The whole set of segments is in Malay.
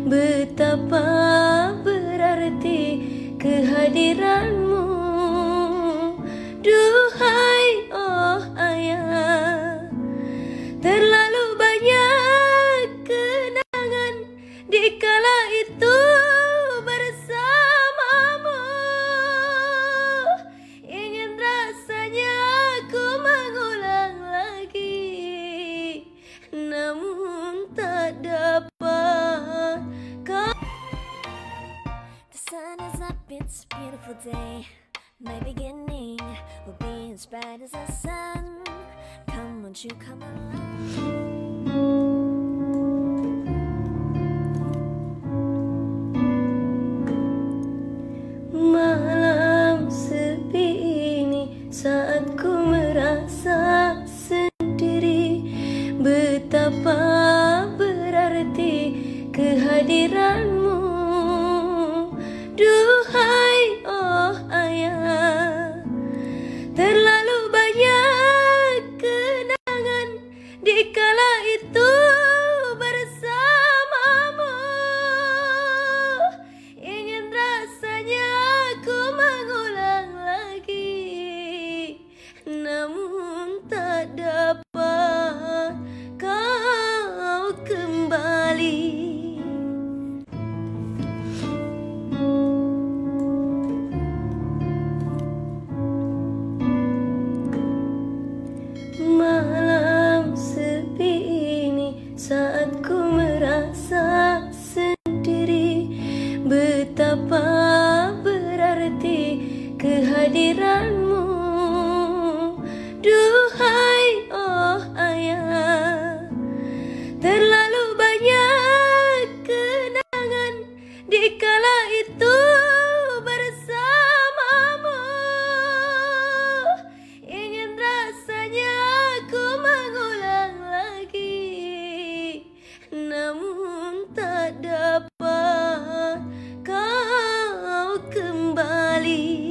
Betapa berarti kehadiranmu, duhai oh ayah. Terlalu banyak kenangan di kala itu bersamamu. Ingin rasanya ku mengulang lagi, namun tak dapat. The sun is up, it's a beautiful day. My beginning will be as bright as the sun. Come, won't you come along? Malam sepi ini saat ku merasa sendiri, betapa berarti kehadiranmu, duhai oh ayah. Terlalu banyak kenangan di kala itu bersamamu. Ingin rasanya ku mengulang lagi, namun tak dapat kau kembali. Malam sepi ini saat ku merasa sendiri, betapa berarti kehadiranmu, duhai oh ayah. Terlalu banyak kenangan di kala itu bersamamu. Ingin rasanya ku mengulang lagi, namun tak dapat kau kembali.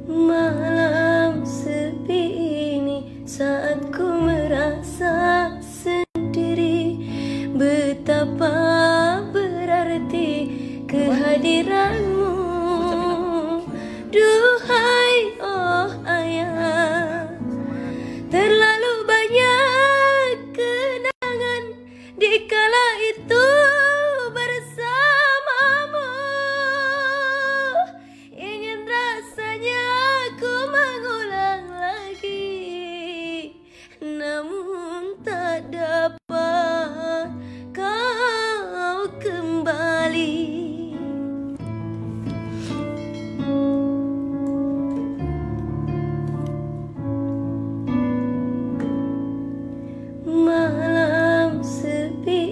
Malam sepi ini saat ku merasa sendiri, betapa berarti kehadiranmu, duhai oh ayah. Terlalu banyak kenangan di kala itu bersamamu. Ingin rasanya ku mengulang lagi, namun tak dapat kau kembali. Malam sepi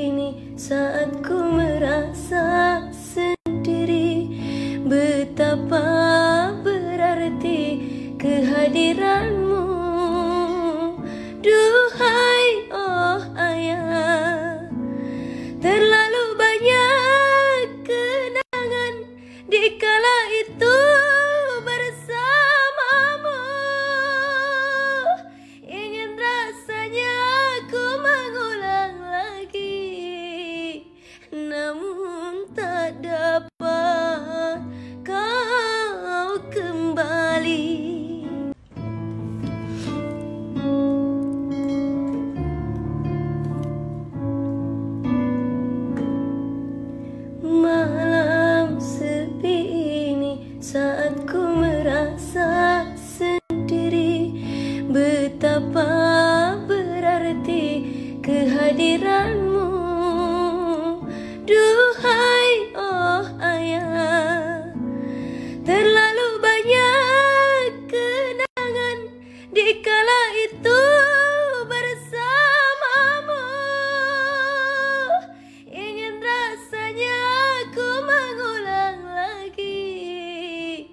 ini saat ku merasa sendiri, betapa berarti kehadiranmu, duhai oh ayah. Terlalu banyak kenangan di kala itu bersamamu. Ingin rasanya ku mengulang lagi, namun tak dapat kau kembali. Malam sepi ini saat ku merasa sendiri, betapa berarti kehadiranmu, duhai oh ayah. Terlalu banyak kenangan di kala itu bersamamu. Ingin rasanya ku mengulang lagi,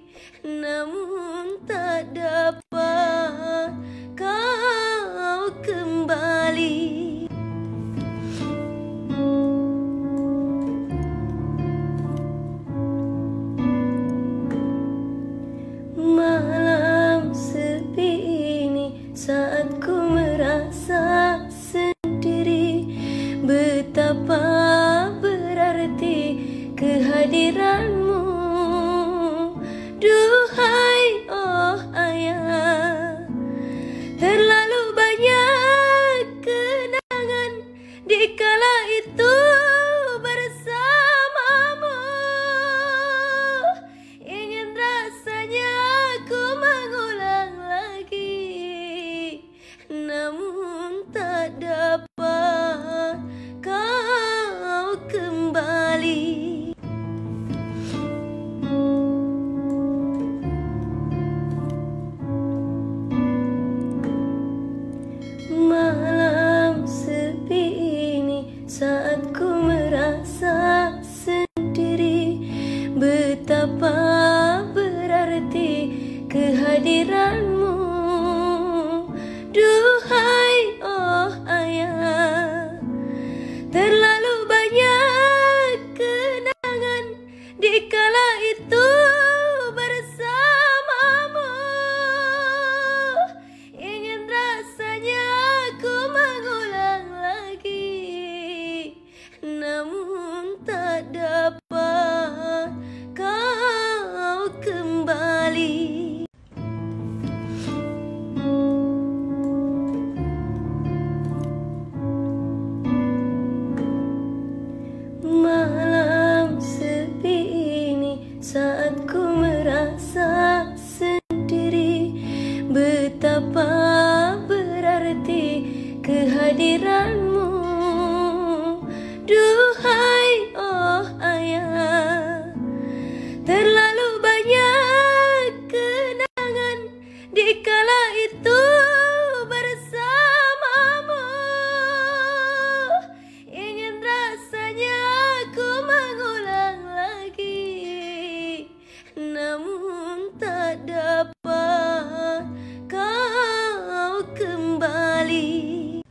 tak dapat kau kembali.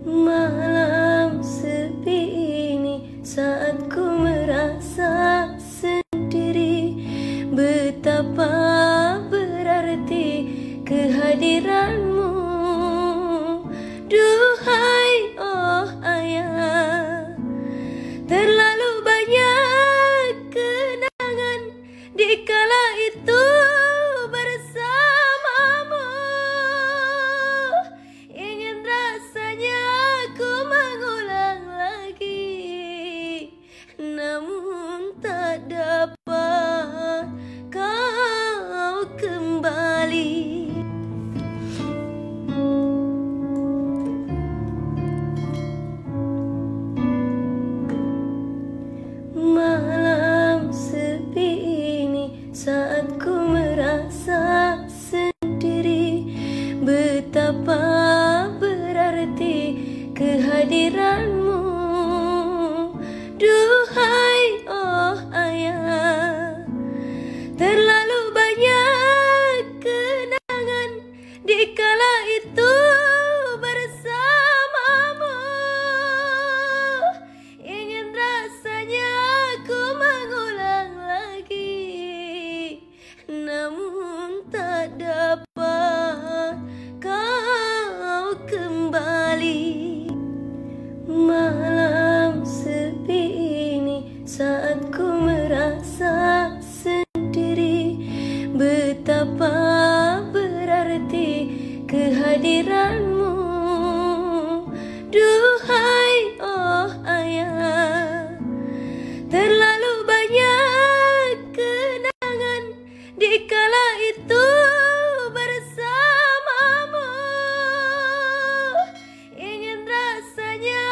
Malam sepi ini saat ku merasa sendiri, betapa berarti kehadiranmu. Duhai oh ayah, terlalu banyak kenangan di kala itu bersamamu. Ingin rasanya ku mengulang lagi, namun tak dapat kau kembali. Malam sepi ini saat ku merasa sendiri, betapa berarti kehadiranmu. Duhai oh ayah, terlalu banyak kenangan di kala itu bersamamu. Ingin rasanya ku mengulang lagi, namun tak dapat kau kembali. Malam sepi ini saat ku merasa sendiri, betapa berarti kehadiranmu. Duhai oh ayah, terlalu banyak kenangan di kala itu bersamamu. Ingin rasanya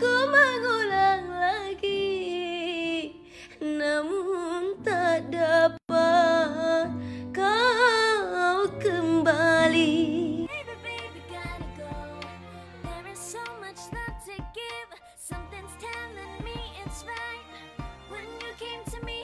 ku mengulang lagi, namun tak dapat kau kembali. Baby, baby, gotta go. There is so much love to give. Something's telling me it's right. When you came to me